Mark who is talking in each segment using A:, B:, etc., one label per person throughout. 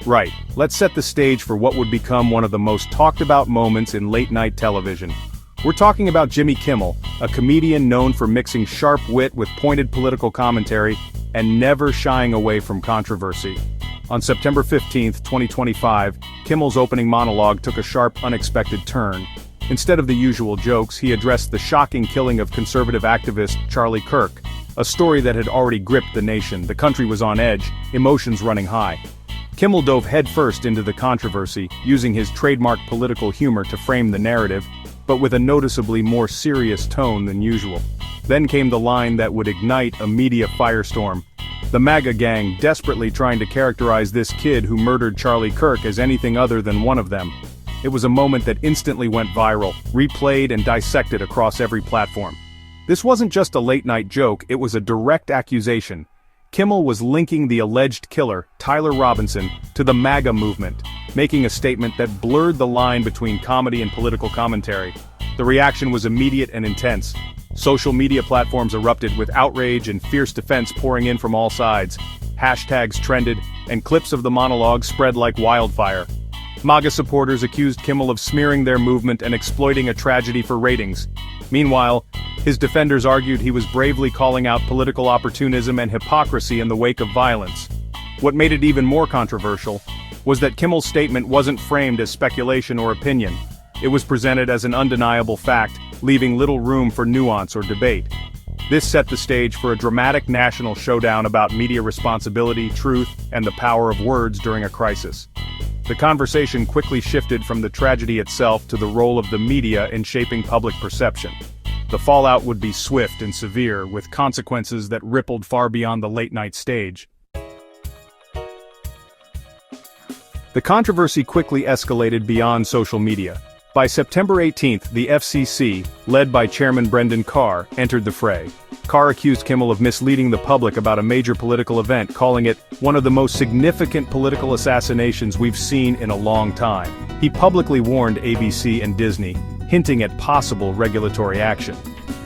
A: Right, let's set the stage for what would become one of the most talked about moments in late-night television. We're talking about Jimmy Kimmel, a comedian known for mixing sharp wit with pointed political commentary and never shying away from controversy. On September 15, 2025, Kimmel's opening monologue took a sharp, unexpected turn. Instead of the usual jokes, he addressed the shocking killing of conservative activist Charlie Kirk, a story that had already gripped the nation. The country was on edge, emotions running high. Kimmel dove headfirst into the controversy, using his trademark political humor to frame the narrative, but with a noticeably more serious tone than usual. Then came the line that would ignite a media firestorm. The MAGA gang desperately trying to characterize this kid who murdered Charlie Kirk as anything other than one of them. It was a moment that instantly went viral, replayed and dissected across every platform. This wasn't just a late-night joke, it was a direct accusation. Kimmel was linking the alleged killer, Tyler Robinson, to the MAGA movement, making a statement that blurred the line between comedy and political commentary. The reaction was immediate and intense. Social media platforms erupted with outrage and fierce defense pouring in from all sides. Hashtags trended, and clips of the monologue spread like wildfire. MAGA supporters accused Kimmel of smearing their movement and exploiting a tragedy for ratings. Meanwhile, his defenders argued he was bravely calling out political opportunism and hypocrisy in the wake of violence. What made it even more controversial was that Kimmel's statement wasn't framed as speculation or opinion. It was presented as an undeniable fact, leaving little room for nuance or debate. This set the stage for a dramatic national showdown about media responsibility, truth, and the power of words during a crisis. The conversation quickly shifted from the tragedy itself to the role of the media in shaping public perception. The fallout would be swift and severe, with consequences that rippled far beyond the late-night stage. The controversy quickly escalated beyond social media. By September 18th, the FCC, led by Chairman Brendan Carr, entered the fray. Carr accused Kimmel of misleading the public about a major political event, calling it one of the most significant political assassinations we've seen in a long time. He publicly warned ABC and Disney, hinting at possible regulatory action.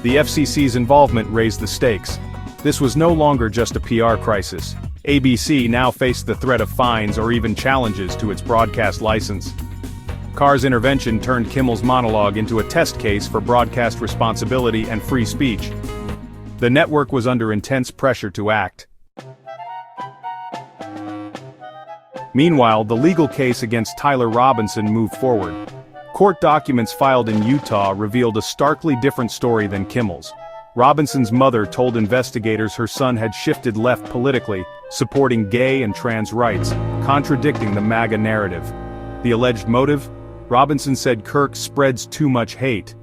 A: The FCC's involvement raised the stakes. This was no longer just a PR crisis. ABC now faced the threat of fines or even challenges to its broadcast license. Carr's intervention turned Kimmel's monologue into a test case for broadcast responsibility and free speech. The network was under intense pressure to act. Meanwhile, the legal case against Tyler Robinson moved forward. Court documents filed in Utah revealed a starkly different story than Kimmel's. Robinson's mother told investigators her son had shifted left politically, supporting gay and trans rights, contradicting the MAGA narrative. The alleged motive? Robinson said Kirk spreads too much hate.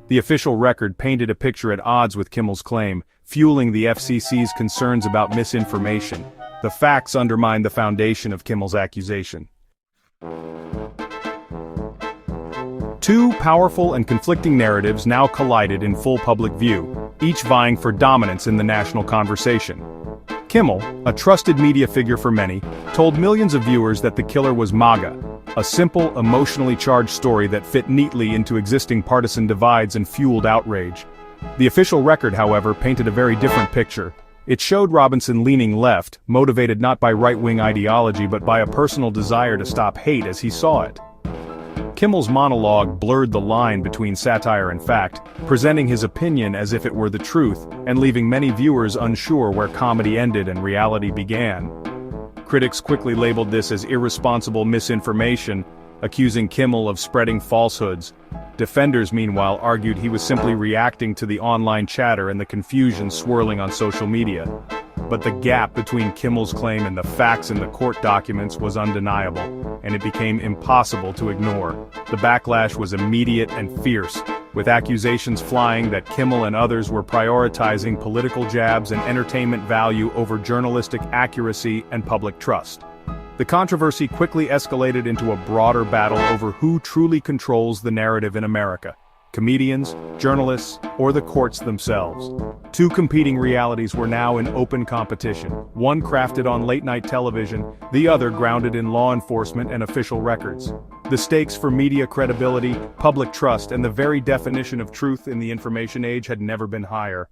A: The official record painted a picture at odds with Kimmel's claim, fueling the FCC's concerns about misinformation. The facts undermine the foundation of Kimmel's accusation. Two powerful and conflicting narratives now collided in full public view, each vying for dominance in the national conversation. Kimmel, a trusted media figure for many, told millions of viewers that the killer was MAGA, a simple, emotionally charged story that fit neatly into existing partisan divides and fueled outrage. The official record, however, painted a very different picture. It showed Robinson leaning left, motivated not by right-wing ideology but by a personal desire to stop hate as he saw it. Kimmel's monologue blurred the line between satire and fact, presenting his opinion as if it were the truth, and leaving many viewers unsure where comedy ended and reality began. Critics quickly labeled this as irresponsible misinformation, accusing Kimmel of spreading falsehoods. Defenders, meanwhile, argued he was simply reacting to the online chatter and the confusion swirling on social media. But the gap between Kimmel's claim and the facts in the court documents was undeniable, and it became impossible to ignore. The backlash was immediate and fierce, with accusations flying that Kimmel and others were prioritizing political jabs and entertainment value over journalistic accuracy and public trust. The controversy quickly escalated into a broader battle over who truly controls the narrative in America: comedians, journalists, or the courts themselves. Two competing realities were now in open competition, one crafted on late-night television, the other grounded in law enforcement and official records. The stakes for media credibility, public trust, and the very definition of truth in the information age had never been higher.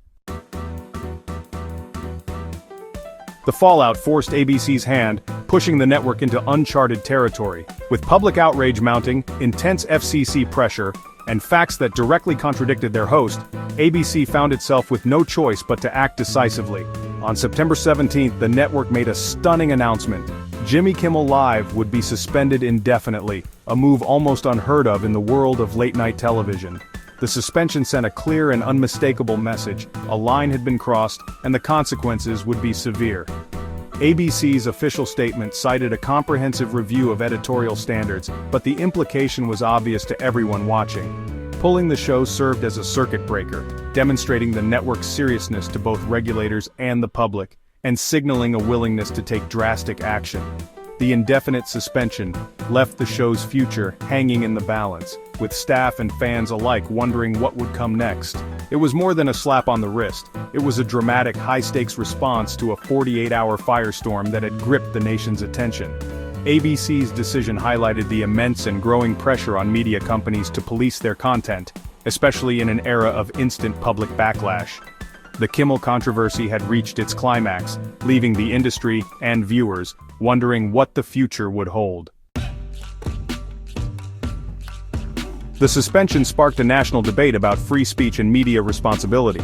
A: The fallout forced ABC's hand, pushing the network into uncharted territory. With public outrage mounting, intense FCC pressure, and facts that directly contradicted their host, ABC found itself with no choice but to act decisively. On September 17th, the network made a stunning announcement. Jimmy Kimmel Live would be suspended indefinitely, a move almost unheard of in the world of late-night television. The suspension sent a clear and unmistakable message: a line had been crossed, and the consequences would be severe. ABC's official statement cited a comprehensive review of editorial standards, but the implication was obvious to everyone watching. Pulling the show served as a circuit breaker, demonstrating the network's seriousness to both regulators and the public, and signaling a willingness to take drastic action. The indefinite suspension left the show's future hanging in the balance, with staff and fans alike wondering what would come next. It was more than a slap on the wrist. It was a dramatic, high-stakes response to a 48-hour firestorm that had gripped the nation's attention. ABC's decision highlighted the immense and growing pressure on media companies to police their content, especially in an era of instant public backlash. The Kimmel controversy had reached its climax, leaving the industry and viewers wondering what the future would hold. The suspension sparked a national debate about free speech and media responsibility.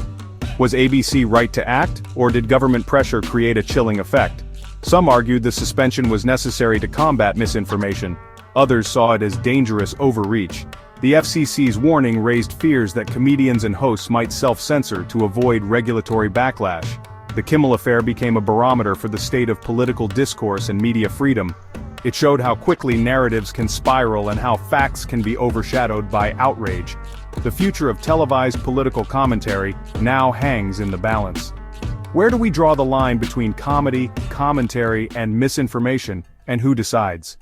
A: Was ABC right to act, or did government pressure create a chilling effect? Some argued the suspension was necessary to combat misinformation. Others saw it as dangerous overreach. The FCC's warning raised fears that comedians and hosts might self-censor to avoid regulatory backlash. The Kimmel affair became a barometer for the state of political discourse and media freedom. It showed how quickly narratives can spiral and how facts can be overshadowed by outrage. The future of televised political commentary now hangs in the balance. Where do we draw the line between comedy, commentary, and misinformation, and who decides?